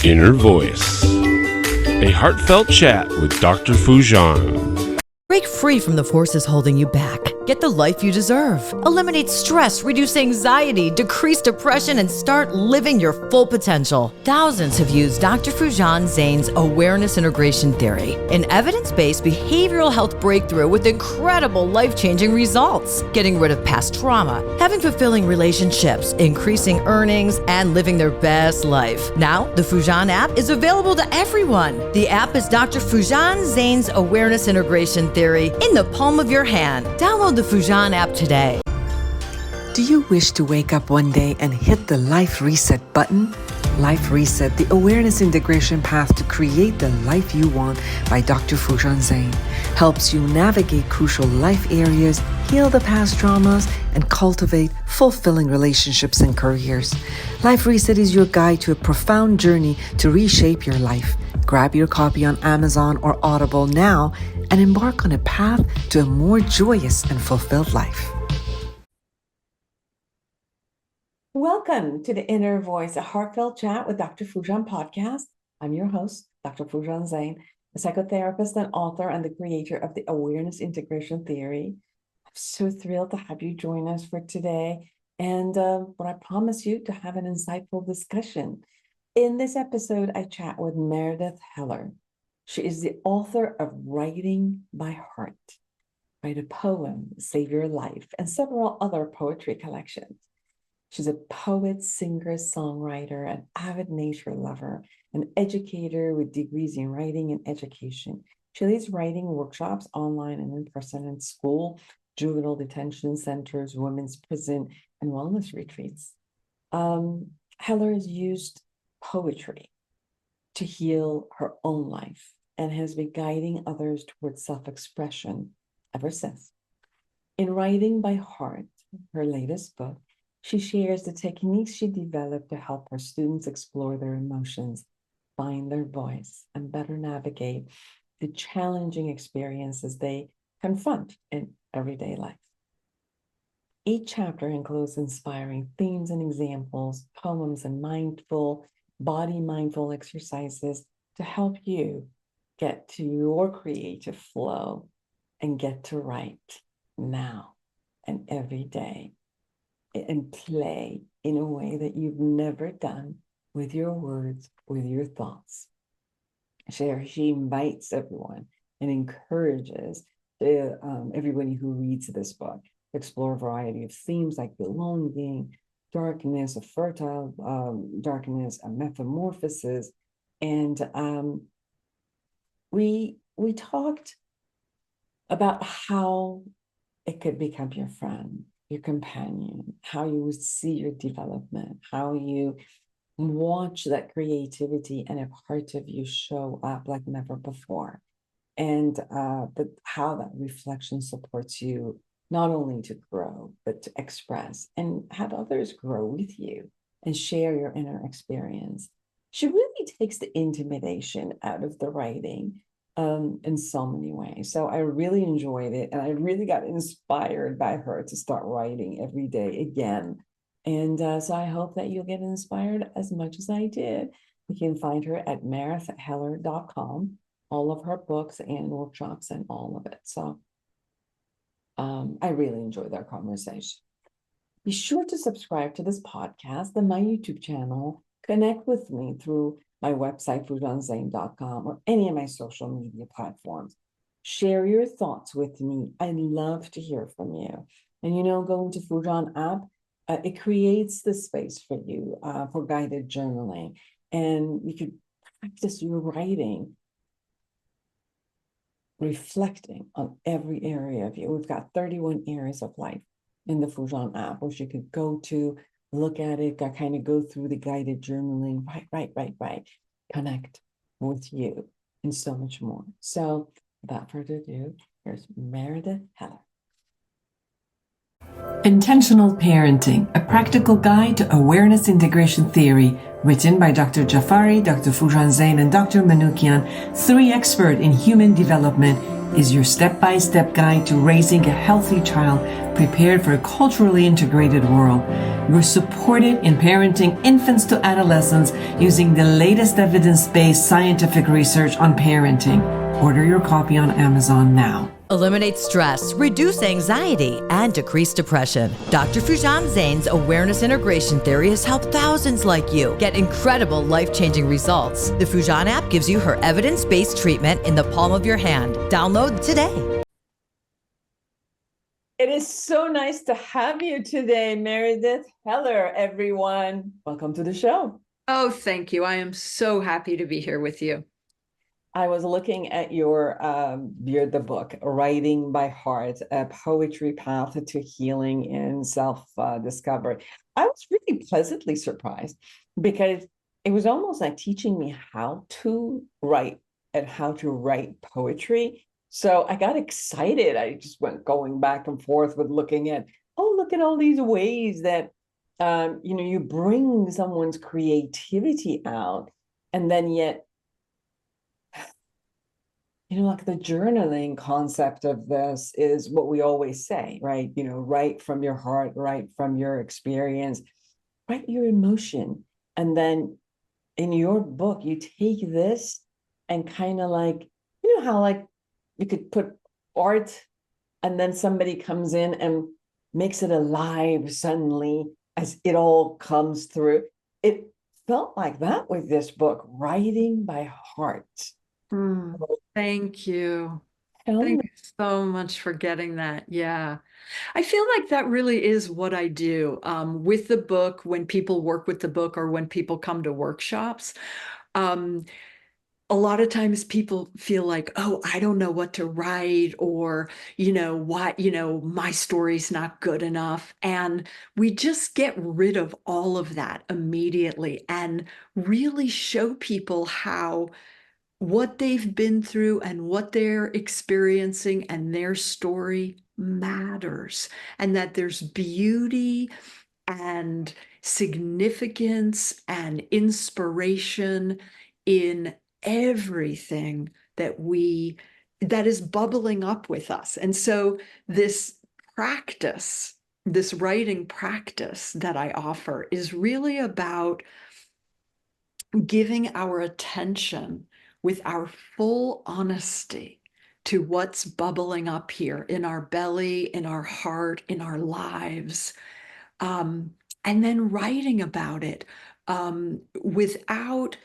Inner Voice, a heartfelt chat with Dr. Fujan. Break free from the forces holding you back. Get the life you deserve. Eliminate stress, reduce anxiety, decrease depression, and start living your full potential. Thousands have used Dr. Fujan Zane's awareness integration theory, an evidence-based behavioral health breakthrough with incredible life-changing results. Getting rid of past trauma, having fulfilling relationships, increasing earnings, and living their best life. Now, the Fujan app is available to everyone. The app is Dr. Fujan Zane's awareness integration theory in the palm of your hand. Download the Fujan app today. Do you wish to wake up one day and hit the Life Reset button? Life Reset, the awareness integration path to create the life you want by Dr. Fujan Zane, helps you navigate crucial life areas, heal the past traumas, and cultivate fulfilling relationships and careers. Life Reset is your guide to a profound journey to reshape your life. Grab your copy on Amazon or Audible now and embark on a path to a more joyous and fulfilled life. Welcome to the Inner Voice, a heartfelt chat with Dr. Fujan podcast. I'm your host, Dr. Fujan Zane, a psychotherapist and author and the creator of the Awareness Integration Theory. I'm so thrilled to have you join us for today, and what I promise you to have an insightful discussion. In this episode, I chat with Meredith Heller. She is the author of Writing by Heart, Write a Poem, Save Your Life, and several other poetry collections. She's a poet, singer, songwriter, an avid nature lover, an educator with degrees in writing and education. She leads writing workshops online and in person in school, juvenile detention centers, women's prison, and wellness retreats. Heller has used poetry to heal her own life and has been guiding others towards self-expression ever since. In Writing by Heart, her latest book, she shares the techniques she developed to help her students explore their emotions, find their voice, and better navigate the challenging experiences they confront in everyday life. Each chapter includes inspiring themes and examples, poems, and body-mindful exercises to help you get to your creative flow and get to write now and every day and play in a way that you've never done with your words, with your thoughts. She invites everyone and encourages everybody who reads this book to explore a variety of themes like belonging, darkness, a fertile darkness, a metamorphosis. And we talked about how it could become your friend, your companion, how you would see your development, how you watch that creativity and a part of you show up like never before, and how that reflection supports you not only to grow, but to express and have others grow with you and share your inner experience. She really takes the intimidation out of the writing in so many ways. So I really enjoyed it, and I really got inspired by her to start writing every day again. And so I hope that you'll get inspired as much as I did. You can find her at meredithheller.com, all of her books and workshops and all of it. So I really enjoyed our conversation. Be sure to subscribe to this podcast and my YouTube channel. Connect with me through my website, fujanzane.com, or any of my social media platforms. Share your thoughts with me. I love to hear from you. And going to Fujan app, it creates the space for you for guided journaling. And you could practice your writing, reflecting on every area of you. We've got 31 areas of life in the Fujan app, which you could go to, look at it, kind of go through the guided journaling, right, connect with you, and so much more. So without further ado, here's Meredith Heller. Intentional Parenting, a practical guide to awareness integration theory, written by Dr. Jafari, Dr. Fujan Zane, and Dr. Manoukian, 3 experts in human development, is your step-by-step guide to raising a healthy child prepared for a culturally integrated world. You're supported in parenting infants to adolescents using the latest evidence-based scientific research on parenting. Order your copy on Amazon now. Eliminate stress, reduce anxiety, and decrease depression. Dr. Fujan Zain's awareness integration theory has helped thousands like you get incredible life-changing results. The Fujan app gives you her evidence-based treatment in the palm of your hand. Download today. It is so nice to have you today, Meredith. Hello, everyone. Welcome to the show. Oh, thank you. I am so happy to be here with you. I was looking at the book, Writing by Heart, A Poetry Path to Healing and Self-Discovery. I was really pleasantly surprised because it was almost like teaching me how to write and how to write poetry. So I got excited. I just went going back and forth with looking at, look at all these ways that, you bring someone's creativity out, and then yet, like the journaling concept of this is what we always say, right? Write from your heart, write from your experience, write your emotion. And then in your book, you take this and kind of like, how like you could put art and then somebody comes in and makes it alive suddenly as it all comes through. It felt like that with this book, Writing by Heart. Thank you. Tell Thank me. you so much for getting that. Yeah. I feel like that really is what I do with the book, when people work with the book or when people come to workshops. A lot of times people feel like, oh, I don't know what to write, or, my story's not good enough. And we just get rid of all of that immediately and really show people how what they've been through and what they're experiencing and their story matters, and that there's beauty and significance and inspiration in everything that is bubbling up with us. And so this practice, this writing practice that I offer, is really about giving our attention with our full honesty to what's bubbling up here in our belly, in our heart, in our lives, and then writing about it without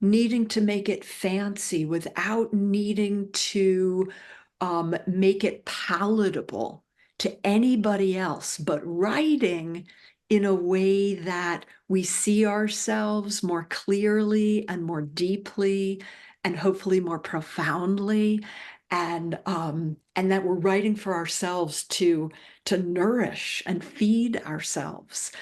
needing to make it fancy, without needing to make it palatable to anybody else, but writing in a way that we see ourselves more clearly and more deeply and hopefully more profoundly, and that we're writing for ourselves to nourish and feed ourselves.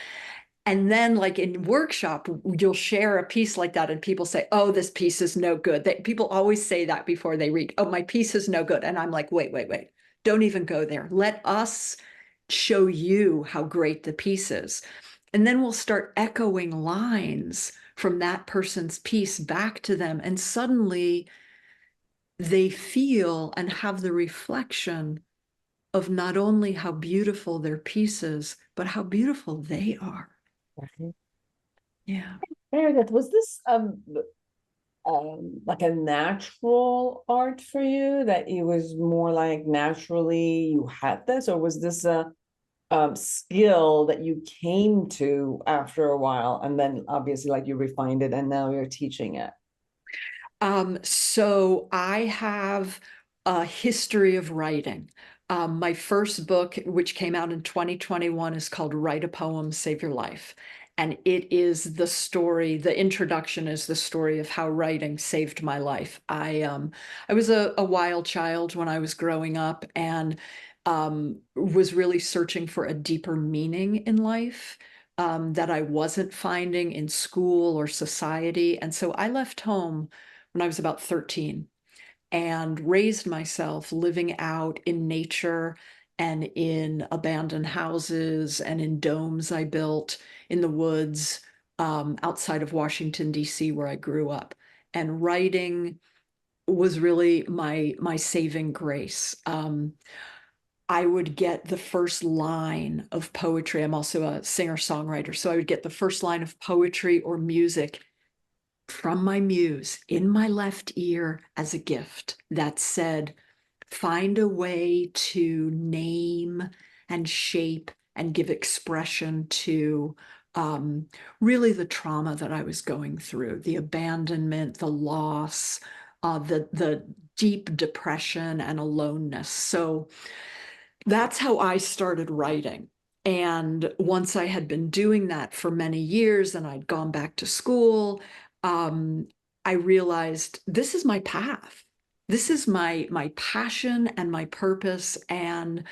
And then, like in workshop, you'll share a piece like that and people say, oh, this piece is no good. People always say that before they read, oh, my piece is no good. And I'm like, wait, don't even go there. Let us show you how great the piece is. And then we'll start echoing lines from that person's piece back to them. And suddenly they feel and have the reflection of not only how beautiful their piece is, but how beautiful they are. Yeah. Meredith, was this like a natural art for you, that it was more like naturally you had this, or was this a skill that you came to after a while and then obviously like you refined it and now you're teaching it? So I have a history of writing. My first book, which came out in 2021, is called Write a Poem, Save Your Life. And it is the story, the introduction is the story of how writing saved my life. I was a wild child when I was growing up, and was really searching for a deeper meaning in life that I wasn't finding in school or society. And so I left home when I was about 13 and raised myself living out in nature and in abandoned houses and in domes I built in the woods outside of Washington, D.C., where I grew up, and writing was really my saving grace. I would get the first line of poetry. I'm also a singer-songwriter, so I would get the first line of poetry or music from my muse in my left ear as a gift that said, find a way to name and shape and give expression to really the trauma that I was going through, the abandonment, the loss, the deep depression and aloneness. So that's how I started writing. And once I had been doing that for many years and I'd gone back to school, I realized this is my path. This is my passion and my purpose. And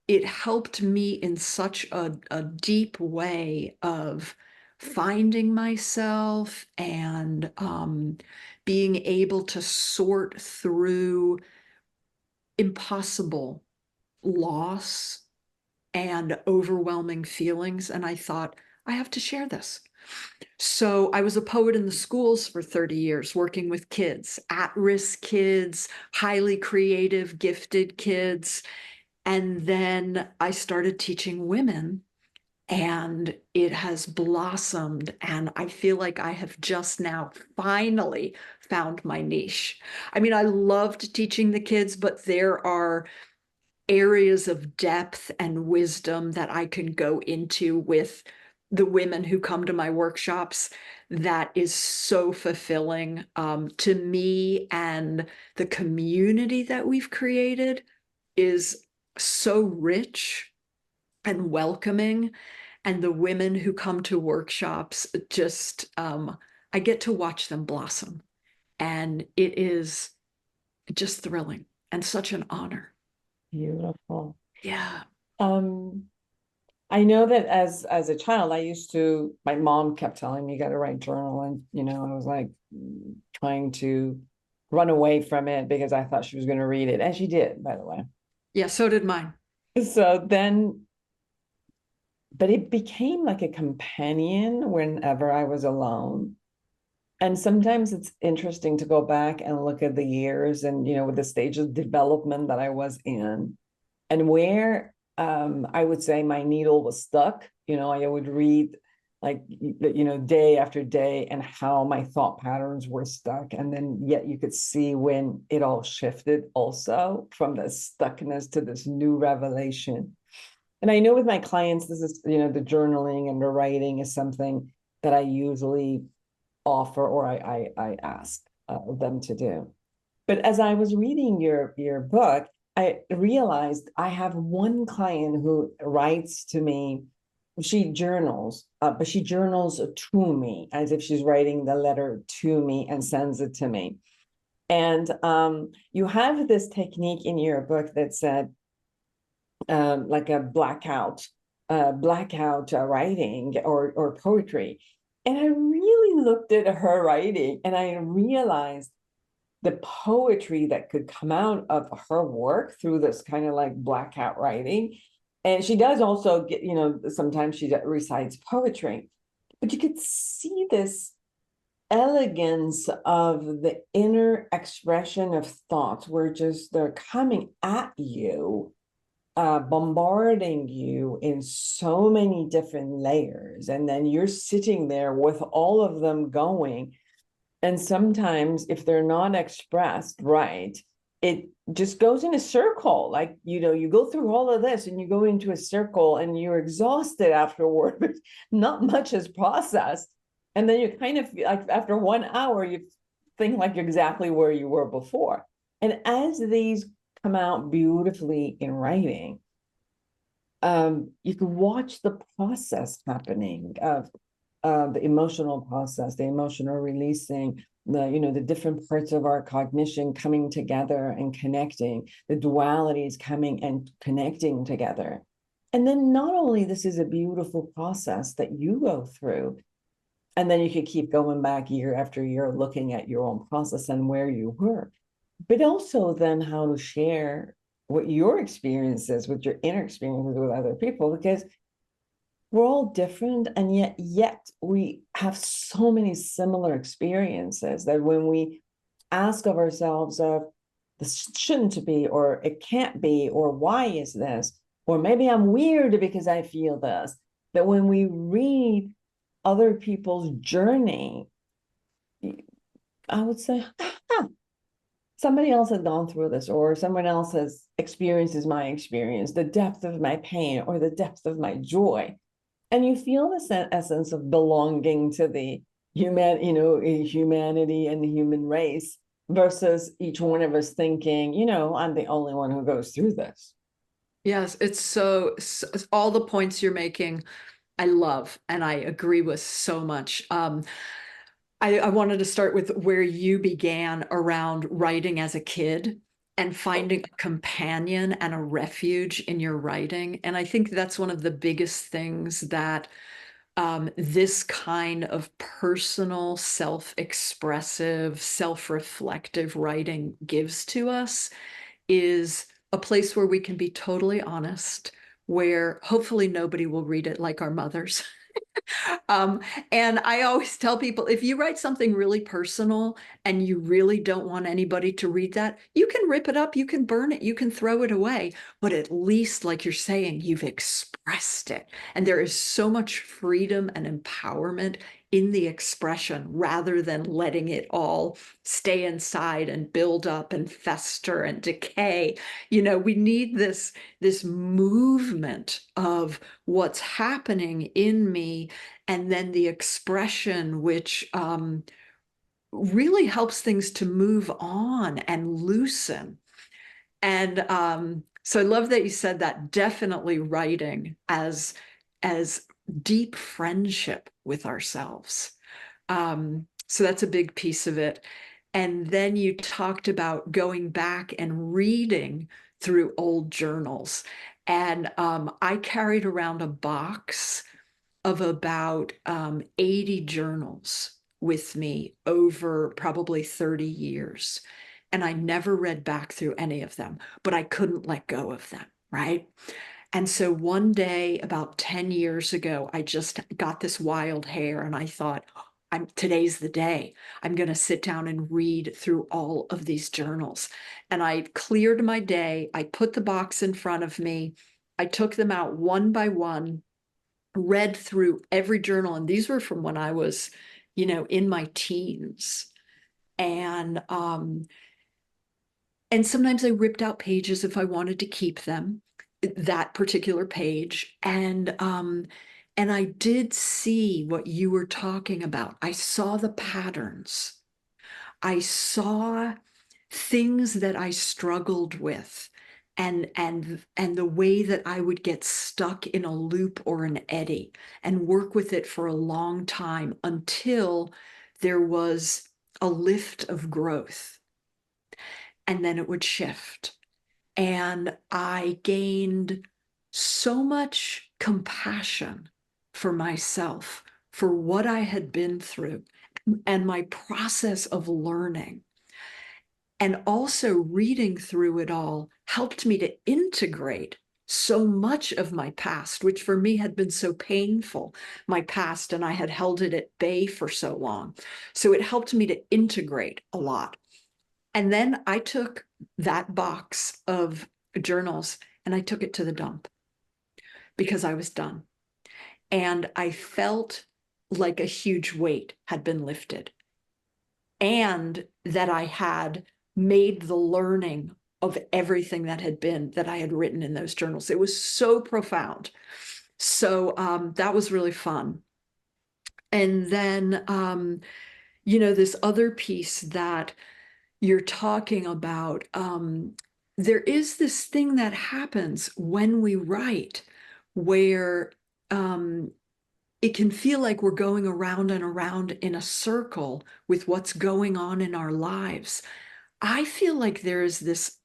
it helped me in such a deep way of finding myself and being able to sort through impossible loss and overwhelming feelings. And I thought, I have to share this. So I was a poet in the schools for 30 years, working with kids, at-risk kids, highly creative, gifted kids. And then I started teaching women, and it has blossomed. And I feel like I have just now finally found my niche. I mean, I loved teaching the kids, but there are areas of depth and wisdom that I can go into with the women who come to my workshops that is so fulfilling to me, and the community that we've created is so rich and welcoming, and the women who come to workshops just I get to watch them blossom, and it is just thrilling and such an honor. Beautiful. Yeah. I know that as a child, I used to, my mom kept telling me you got to write journal, and I was like trying to run away from it because I thought she was going to read it, and she did, by the way. Yeah, so did mine. So then, but it became like a companion whenever I was alone. And sometimes it's interesting to go back and look at the years and, with the stage of development that I was in, and where I would say my needle was stuck. I would read like, day after day, and how my thought patterns were stuck. And then yet you could see when it all shifted also from the stuckness to this new revelation. And I know with my clients, this is, the journaling and the writing is something that I usually offer, or I ask them to do. But as I was reading your book, I realized I have one client who writes to me. She journals, but she journals to me as if she's writing the letter to me and sends it to me. And you have this technique in your book that said, like a blackout writing or poetry. And I really looked at her writing, and I realized the poetry that could come out of her work through this kind of like blackout writing. And she does also get, sometimes she recites poetry, but you could see this elegance of the inner expression of thoughts where just they're coming at you, bombarding you in so many different layers. And then you're sitting there with all of them going. And sometimes if they're not expressed right, it just goes in a circle. Like, you go through all of this and you go into a circle and you're exhausted afterward, but not much is processed. And then you kind of like after 1 hour, you think like exactly where you were before. And as these come out beautifully in writing, you can watch the process happening of the emotional process, the emotional releasing, the different parts of our cognition coming together and connecting, the dualities coming and connecting together. And then not only this is a beautiful process that you go through, and then you could keep going back year after year, looking at your own process and where you were, but also then how to share what your experiences with your inner experiences with other people, because we're all different, and yet we have so many similar experiences that when we ask of ourselves of this shouldn't be, or it can't be, or why is this, or maybe I'm weird because I feel this, that when we read other people's journey, I would say, somebody else has gone through this, or someone else has experiences my experience, the depth of my pain or the depth of my joy. And you feel this essence of belonging to the humanity and the human race, versus each one of us thinking, I'm the only one who goes through this. Yes, it's all the points you're making, I love, and I agree with so much. I wanted to start with where you began around writing as a kid and finding a companion and a refuge in your writing. And I think that's one of the biggest things that this kind of personal, self-expressive, self-reflective writing gives to us, is a place where we can be totally honest, where hopefully nobody will read it like our mothers. And I always tell people, if you write something really personal and you really don't want anybody to read that, you can rip it up, you can burn it, you can throw it away, but at least, like you're saying, you've expressed it. And there is so much freedom and empowerment in the expression, rather than letting it all stay inside and build up and fester and decay. We need this movement of what's happening in me, and then the expression, which really helps things to move on and loosen. And so I love that you said that. Definitely writing as deep friendship with ourselves. So that's a big piece of it. And then you talked about going back and reading through old journals. And I carried around a box of about 80 journals with me over probably 30 years. And I never read back through any of them, but I couldn't let go of them, right? And so one day, about 10 years ago, I just got this wild hair, and I thought, today's the day. I'm going to sit down and read through all of these journals. And I cleared my day. I put the box in front of me. I took them out one by one, read through every journal. And these were from when I was, in my teens. And sometimes I ripped out pages if I wanted to keep them, that particular page. And I did see what you were talking about. I saw the patterns. I saw things that I struggled with, and the way that I would get stuck in a loop or an eddy and work with it for a long time until there was a lift of growth. And then it would shift. And I gained so much compassion for myself, for what I had been through, and my process of learning. And also reading through it all helped me to integrate so much of my past, which for me had been so painful, my past, and I had held it at bay for so long. So it helped me to integrate a lot. And then I took that box of journals and I took it to the dump because I was done. And I felt like a huge weight had been lifted, and that I had made the learning of everything that I had written in those journals. It was so profound. So that was really fun. And then, this other piece that you're talking about, there is this thing that happens when we write where it can feel like we're going around and around in a circle with what's going on in our lives. I feel like there is this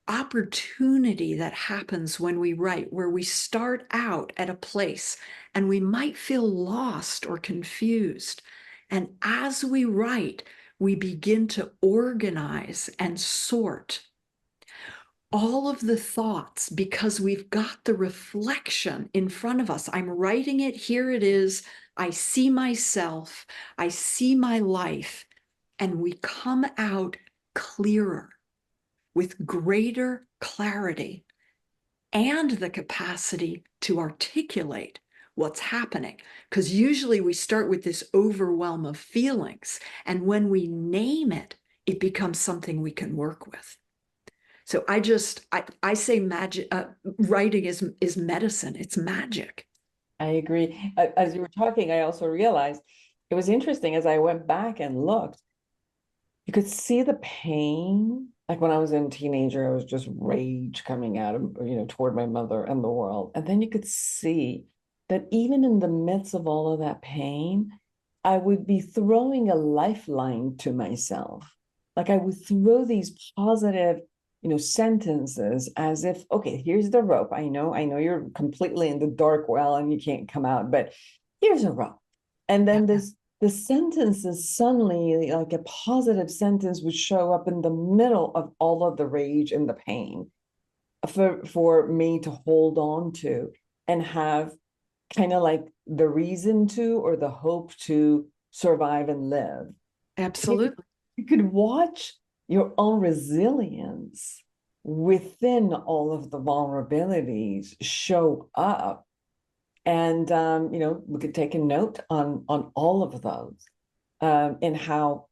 opportunity that happens when we write, where we start out at a place and we might feel lost or confused. And as we write, we begin to organize and sort all of the thoughts because we've got the reflection in front of us. I'm writing it, here it is. I see myself, I see my life, and we come out clearer with greater clarity and the capacity to articulate what's happening. Because usually we start with this overwhelm of feelings, and when we name it, it becomes something we can work with. So I say magic. Writing is medicine. It's magic. I agree. As you were talking, I also realized it was interesting as I went back and looked, you could see the pain. Like when I was a teenager, I was just rage coming out of, toward my mother and the world. And then you could see that even in the midst of all of that pain, I would be throwing a lifeline to myself. Like I would throw these positive, sentences as if, okay, here's the rope. I know you're completely in the dark well and you can't come out, but here's a rope. And then the sentences suddenly, like a positive sentence, would show up in the middle of all of the rage and the pain for me to hold on to and have kind of like the reason to or the hope to survive and live. Absolutely. You could watch your own resilience within all of the vulnerabilities show up. And we could take a note on all of those, and how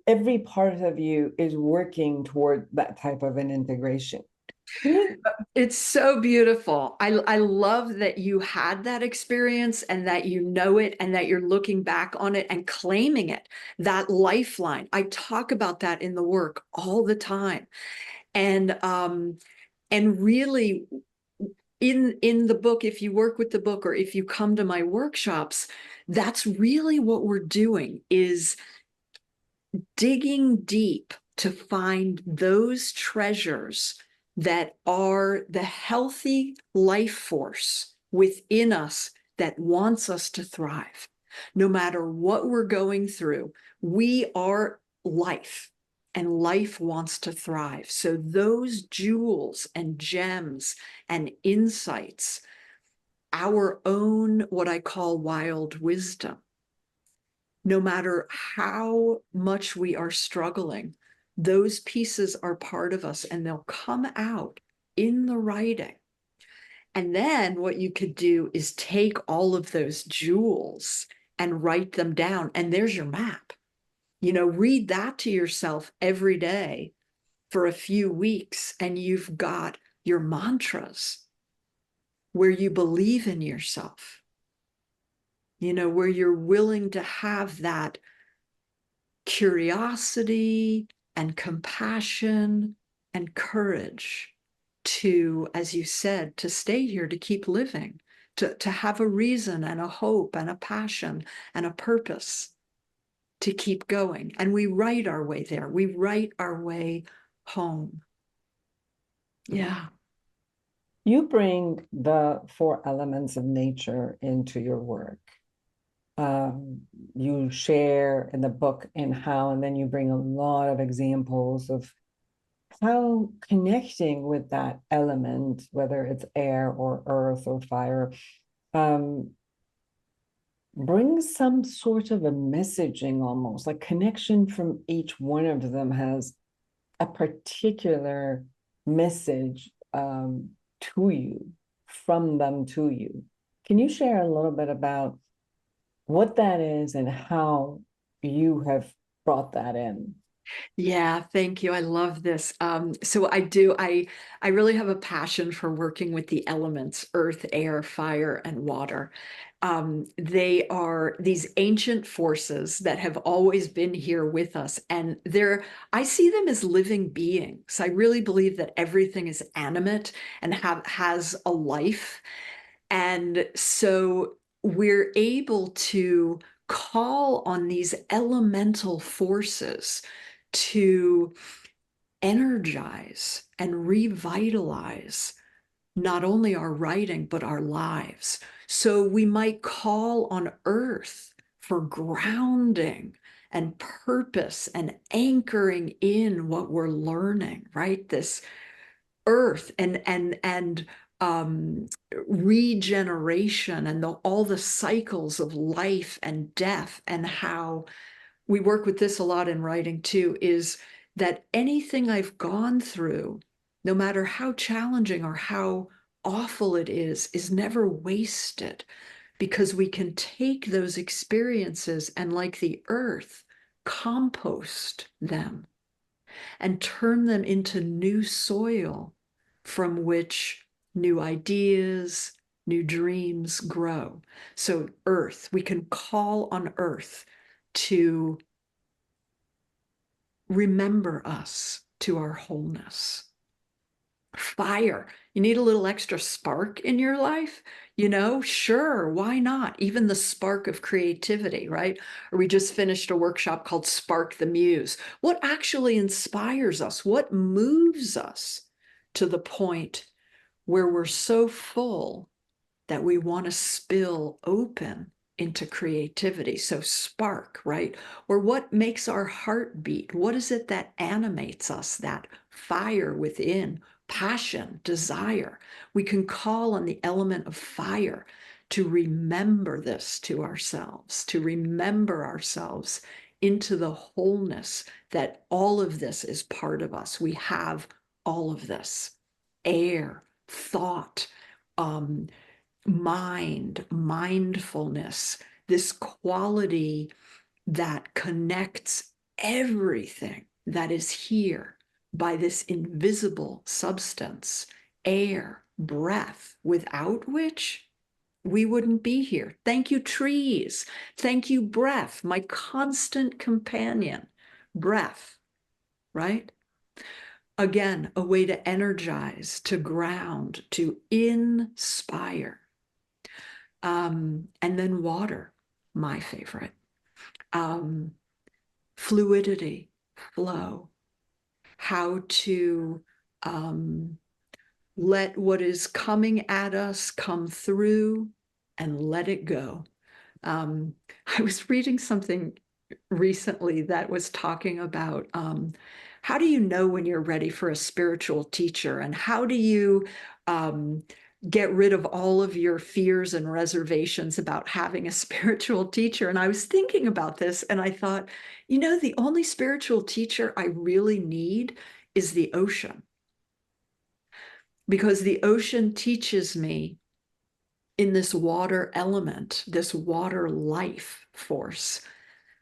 every part of you is working toward that type of an integration. It's so beautiful. I love that you had that experience and that you know it and that you're looking back on it and claiming it, that lifeline. I talk about that in the work all the time. And really in the book, if you work with the book or if you come to my workshops, that's really what we're doing, is digging deep to find those treasures that are the healthy life force within us that wants us to thrive. No matter what we're going through, we are life, and life wants to thrive. So those jewels and gems and insights, our own, what I call wild wisdom, no matter how much we are struggling, those pieces are part of us and they'll come out in the writing. And then what you could do is take all of those jewels and write them down, and there's your map. Read that to yourself every day for a few weeks, and you've got your mantras where you believe in yourself, where you're willing to have that curiosity and compassion and courage to, as you said, to stay here, to keep living, to have a reason and a hope and a passion and a purpose to keep going. And we write our way there. We write our way home. Yeah. You bring the 4 elements of nature into your work. You share in the book and then you bring a lot of examples of how connecting with that element, whether it's air or earth or fire, brings some sort of a messaging, almost like connection from each one of them has a particular message to you, from them to you. Can you share a little bit about what that is and how you have brought that in? Yeah, thank you. I love this. So I really have a passion for working with the elements, earth, air, fire, and water. They are these ancient forces that have always been here with us. And I see them as living beings. I really believe that everything is animate and has a life. And so we're able to call on these elemental forces to energize and revitalize not only our writing, but our lives. So we might call on earth for grounding and purpose and anchoring in what we're learning, right? This earth and regeneration and all the cycles of life and death, and how we work with this a lot in writing too, is that anything I've gone through, no matter how challenging or how awful it is never wasted, because we can take those experiences and, like the earth, compost them and turn them into new soil from which new ideas, new dreams grow. So earth, we can call on earth to remember us to our wholeness. Fire, you need a little extra spark in your life, sure, why not? Even the spark of creativity, right? Or we just finished a workshop called Spark the Muse. What actually inspires us? What moves us to the point where we're so full that we want to spill open into creativity? So spark, right? Or what makes our heart beat? What is it that animates us, that fire within? Passion, desire. We can call on the element of fire to remember this to ourselves, to remember ourselves into the wholeness that all of this is part of us. We have all of this: air, thought, mind, mindfulness, this quality that connects everything that is here by this invisible substance, air, breath, without which we wouldn't be here. Thank you, trees. Thank you, breath, my constant companion. Breath, right? Again, a way to energize, to ground, to inspire. And then water, my favorite. Fluidity, flow, how to let what is coming at us come through and let it go. I was reading something recently that was talking about how do you know when you're ready for a spiritual teacher, and how do you get rid of all of your fears and reservations about having a spiritual teacher. And I was thinking about this and I thought, the only spiritual teacher I really need is the ocean. Because the ocean teaches me in this water element, this water life force,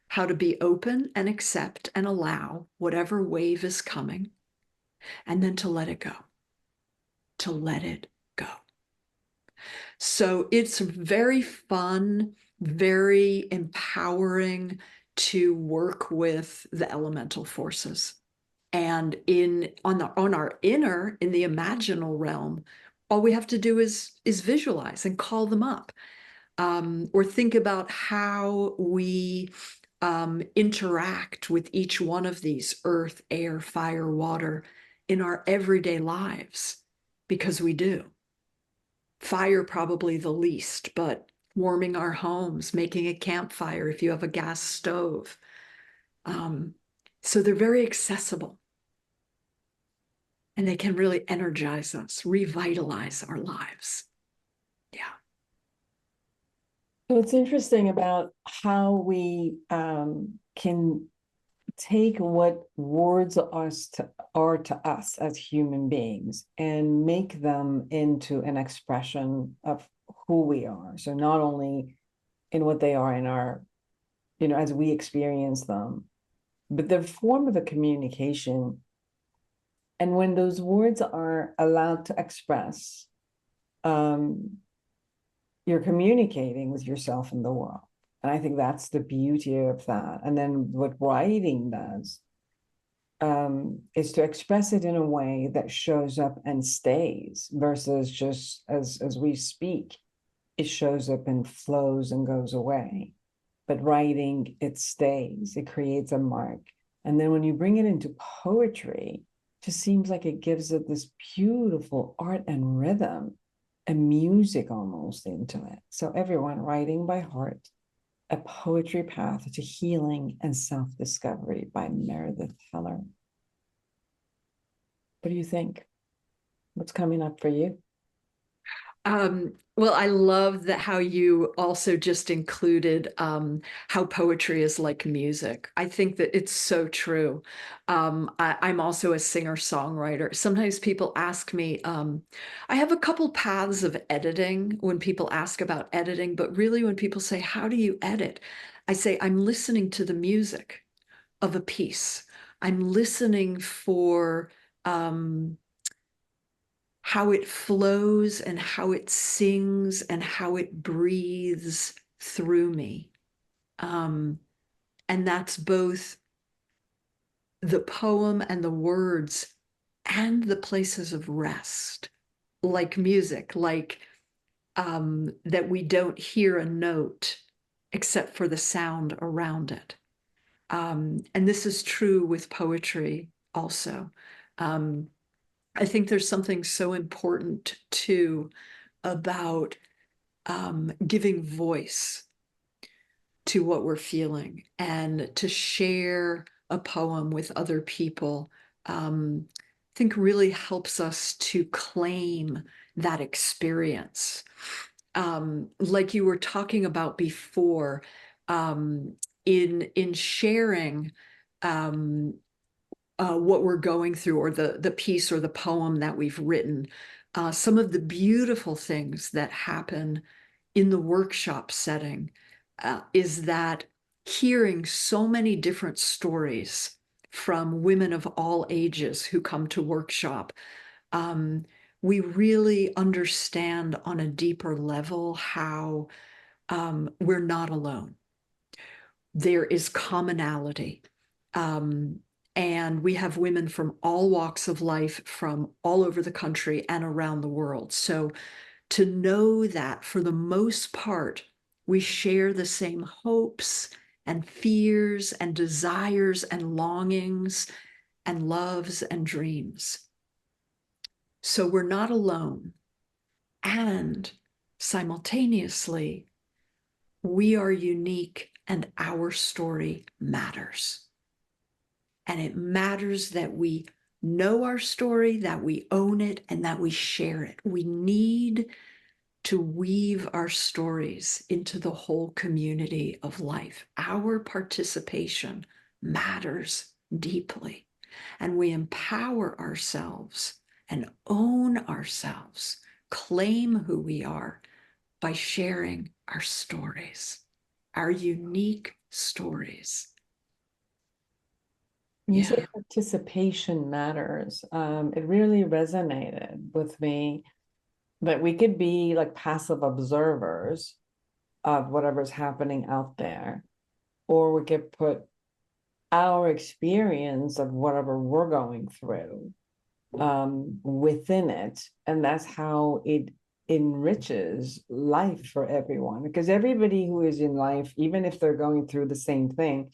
how to be open and accept and allow whatever wave is coming, and then to let it go, to let it go. So it's very fun, very empowering to work with the elemental forces. And on our inner, in the imaginal realm, all we have to do is visualize and call them up, or think about how we interact with each one of these: earth, air, fire, water, in our everyday lives, because we do. Fire probably the least, but warming our homes, making a campfire if you have a gas stove. So they're very accessible. And they can really energize us, revitalize our lives. Yeah. So it's interesting about how we can take what words are to us as human beings and make them into an expression of who we are. So not only in what they are in our, as we experience them, but the form of a communication. And when those words are allowed to express, you're communicating with yourself in the world. And I think that's the beauty of that. And then what writing does is to express it in a way that shows up and stays, versus just as we speak, it shows up and flows and goes away. But writing, it stays, it creates a mark. And then when you bring it into poetry, it just seems like it gives it this beautiful art and rhythm and music almost into it. So everyone, writing by heart, A Poetry Path to Healing and Self-Discovery by Meredith Heller. What do you think? What's coming up for you? Well, I love that how you also just included how poetry is like music. I think that it's so true. I'm also a singer-songwriter. Sometimes people ask me, I have a couple paths of editing when people ask about editing, but really when people say, how do you edit? I say, I'm listening to the music of a piece. I'm listening for how it flows and how it sings and how it breathes through me. Um, and that's both the poem and the words and the places of rest, like music, like that we don't hear a note except for the sound around it. And this is true with poetry also. Um, I think there's something so important too about giving voice to what we're feeling and to share a poem with other people. I think really helps us to claim that experience. Like you were talking about before, in sharing what we're going through, or the piece or the poem that we've written, some of the beautiful things that happen in the workshop setting is that hearing so many different stories from women of all ages who come to workshop, um, we really understand on a deeper level how we're not alone. There is commonality. Um, and we have women from all walks of life, from all over the country and around the world. So to know that for the most part, we share the same hopes and fears and desires and longings and loves and dreams. So we're not alone. And simultaneously, we are unique and our story matters. And it matters that we know our story, that we own it, and that we share it. We need to weave our stories into the whole community of life. Our participation matters deeply, and we empower ourselves and own ourselves, claim who we are by sharing our stories, our unique stories. When you Yeah. say participation matters, it really resonated with me that we could be like passive observers of whatever's happening out there, or we could put our experience of whatever we're going through within it, and that's how it enriches life for everyone, because everybody who is in life, even if they're going through the same thing,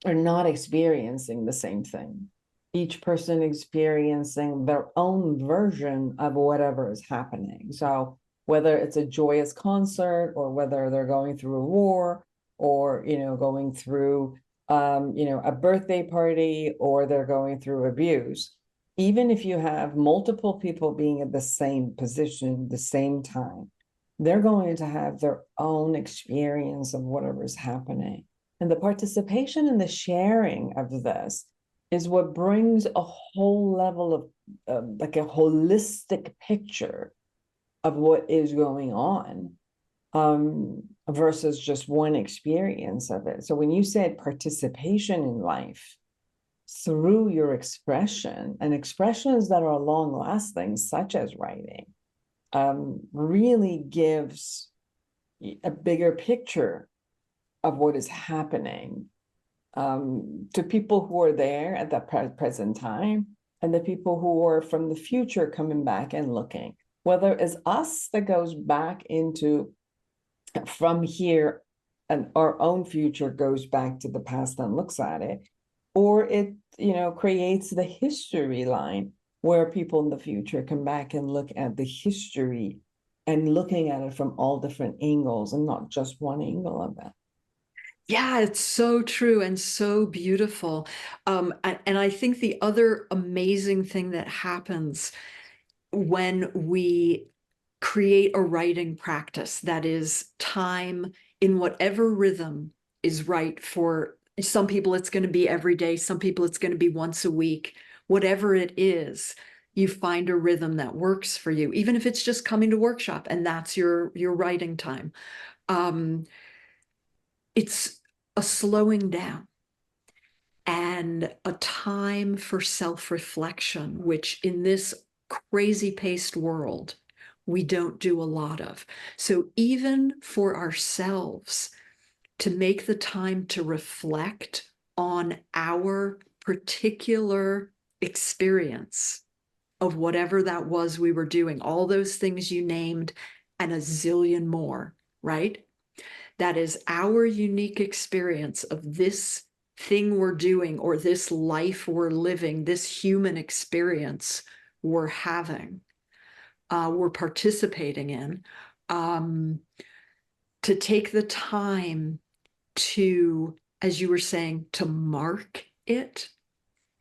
are not experiencing the same thing. Each person experiencing their own version of whatever is happening. So whether it's a joyous concert, or whether they're going through a war, or going through a birthday party, or they're going through abuse, even if you have multiple people being at the same position the same time, they're going to have their own experience of whatever is happening. And the participation and the sharing of this is what brings a whole level of like a holistic picture of what is going on, versus just one experience of it. So when you said participation in life through your expression, and expressions that are long lasting, such as writing, really gives a bigger picture of what is happening, to people who are there at that present time, and the people who are from the future coming back and looking, whether it's us that goes back into from here, and our own future goes back to the past and looks at it, or it creates the history line where people in the future come back and look at the history, and looking at it from all different angles and not just one angle of it. Yeah, it's so true and so beautiful. And I think the other amazing thing that happens when we create a writing practice that is time in whatever rhythm is right for some people. It's going to be every day. Some people it's going to be once a week. Whatever it is, you find a rhythm that works for you, even if it's just coming to workshop and that's your writing time. It's a slowing down and a time for self-reflection, which in this crazy paced world, we don't do a lot of. So even for ourselves, to make the time to reflect on our particular experience of whatever that was we were doing, all those things you named, and a zillion more, right? That is our unique experience of this thing we're doing, or this life we're living, this human experience we're having, we're participating in, to take the time to, as you were saying, to mark it,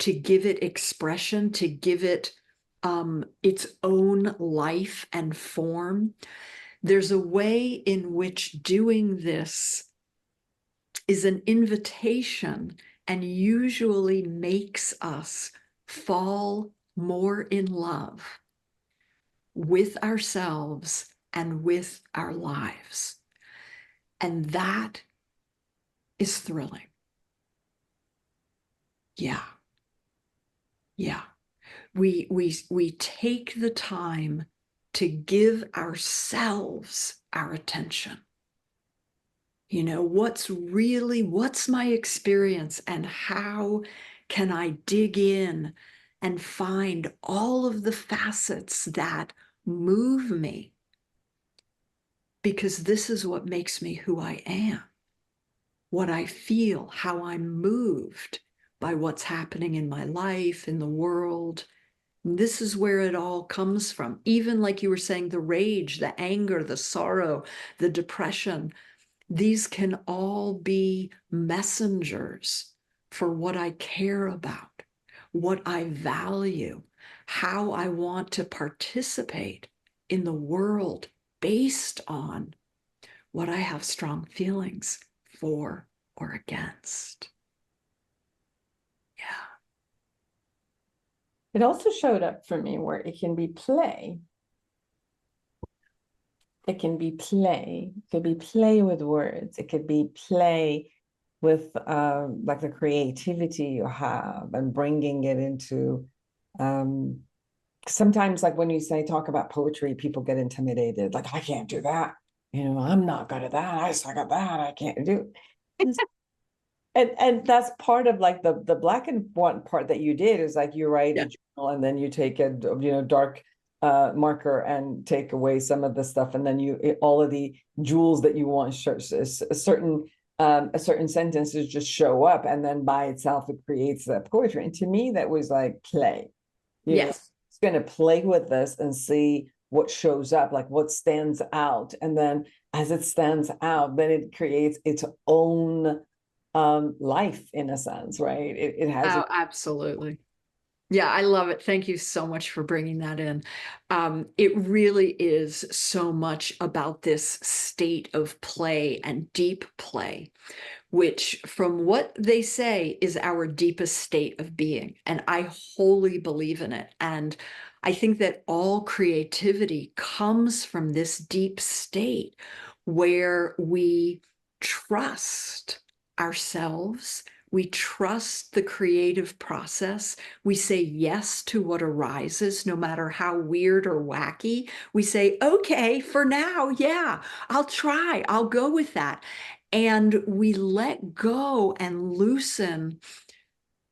to give it expression, to give it its own life and form. There's a way in which doing this is an invitation and usually makes us fall more in love with ourselves and with our lives. And that is thrilling. Yeah. Yeah. We take the time to give ourselves our attention. You know, what's my experience, and how can I dig in and find all of the facets that move me? Because this is what makes me who I am, what I feel, how I'm moved by what's happening in my life, in the world. This is where it all comes from. Even like you were saying, the rage, the anger, the sorrow, the depression, these can all be messengers for what I care about, what I value, how I want to participate in the world based on what I have strong feelings for or against. Yeah. It also showed up for me where it can be play. It can be play. It could be play with words. It could be play with like the creativity you have and bringing it into sometimes, like when you say talk about poetry, people get intimidated, like I can't do that, you know, I'm not good at that, I suck at that, I can't do it. And that's part of like the black and white part that you did is like you write a journal and then you take a dark marker and take away some of the stuff, and then all of the jewels that you want, a certain sentences just show up, and then by itself it creates that poetry. And to me that was like play. Yes. It's going to play with this and see what shows up, like what stands out, and then as it stands out, then it creates its own life in a sense, right? It has Absolutely. Yeah, I love it. Thank you so much for bringing that in. It really is so much about this state of play and deep play, which from what they say is our deepest state of being. And I wholly believe in it. And I think that all creativity comes from this deep state where we trust ourselves. We trust the creative process. We say yes to what arises, no matter how weird or wacky. We say, okay, for now, yeah, I'll try. I'll go with that. And we let go and loosen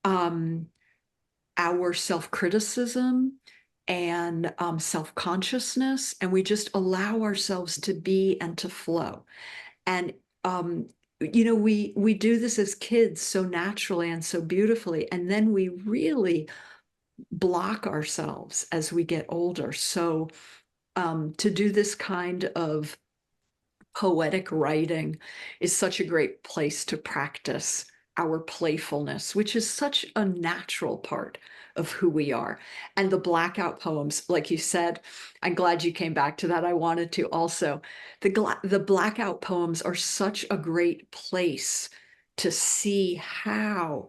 our self-criticism and self-consciousness, and we just allow ourselves to be and to flow. And you know, we do this as kids so naturally and so beautifully, and then we really block ourselves as we get older. So to do this kind of poetic writing is such a great place to practice our playfulness, which is such a natural part of who we are. And the blackout poems, like you said, I'm glad you came back to that. I wanted to also. The blackout poems are such a great place to see how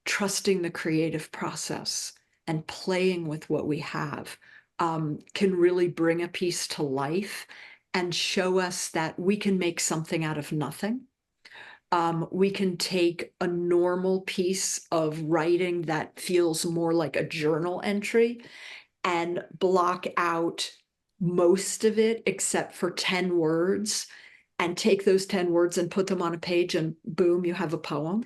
trusting the creative process and playing with what we have can really bring a piece to life and show us that we can make something out of nothing. We can take a normal piece of writing that feels more like a journal entry and block out most of it except for 10 words, and take those 10 words and put them on a page, and boom, you have a poem.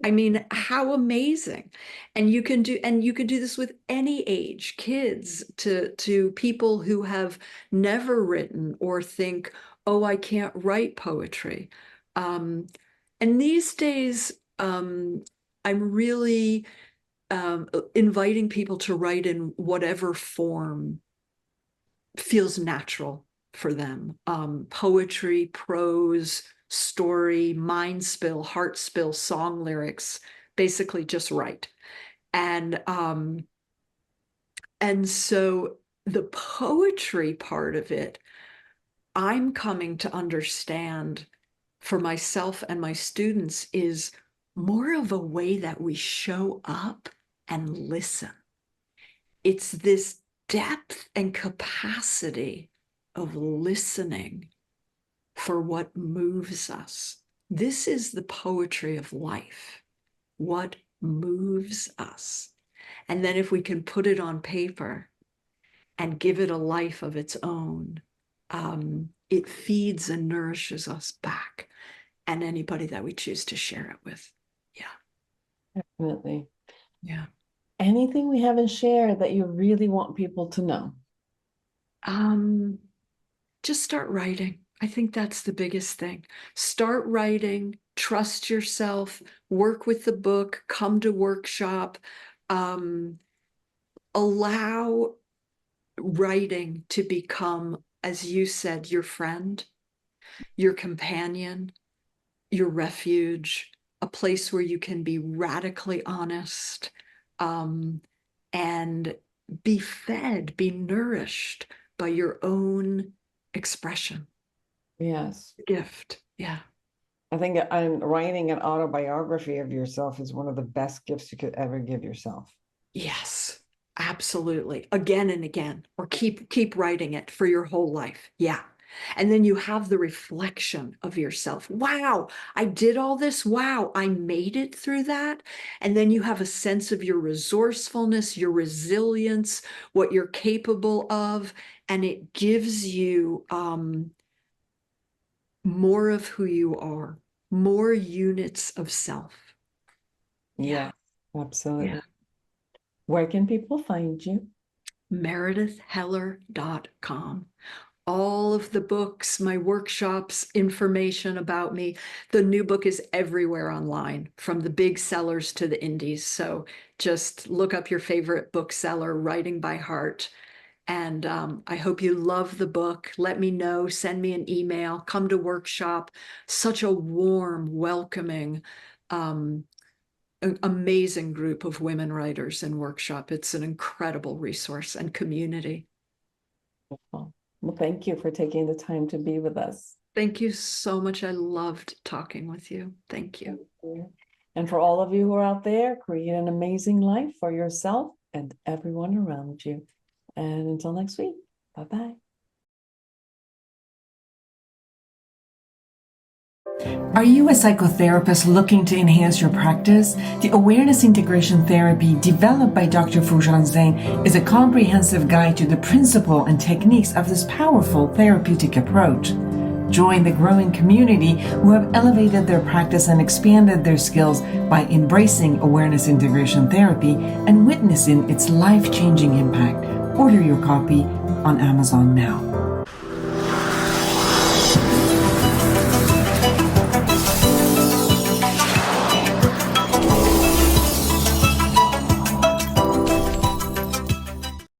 I mean, how amazing. And you can do this with any age, kids to people who have never written or think, oh, I can't write poetry. And these days, I'm really inviting people to write in whatever form feels natural for them. Poetry, prose, story, mind spill, heart spill, song lyrics, basically just write. And so the poetry part of it, I'm coming to understand for myself and my students, is more of a way that we show up and listen. It's this depth and capacity of listening for what moves us. This is the poetry of life, what moves us. And then if we can put it on paper and give it a life of its own, it feeds and nourishes us back, and anybody that we choose to share it with. Yeah. Definitely. Yeah. Anything we haven't shared that you really want people to know? Just start writing. I think that's the biggest thing. Start writing, trust yourself, work with the book, come to workshop, allow writing to become, as you said, your friend, your companion, your refuge, a place where you can be radically honest, and be fed, be nourished by your own expression. Yes. Gift. Yeah. I think writing an autobiography of yourself is one of the best gifts you could ever give yourself. Yes, absolutely. Again and again, or keep writing it for your whole life. Yeah. And then you have the reflection of yourself. Wow, I did all this. Wow, I made it through that. And then you have a sense of your resourcefulness, your resilience, what you're capable of. And it gives you more of who you are, more units of self. Yeah, absolutely. Yeah. Where can people find you? meredithheller.com. All of the books, my workshops, information about me. The new book is everywhere online, from the big sellers to the indies. So just look up your favorite bookseller, Writing by Heart. And I hope you love the book. Let me know, send me an email, come to workshop. Such a warm, welcoming, amazing group of women writers in workshop. It's an incredible resource and community. Well, thank you for taking the time to be with us. Thank you so much. I loved talking with you. Thank you. And for all of you who are out there, create an amazing life for yourself and everyone around you. And until next week, bye-bye. Are you a psychotherapist looking to enhance your practice? The Awareness Integration Therapy developed by Dr. Foojan Zeine is a comprehensive guide to the principle and techniques of this powerful therapeutic approach. Join the growing community who have elevated their practice and expanded their skills by embracing Awareness Integration Therapy and witnessing its life-changing impact. Order your copy on Amazon now.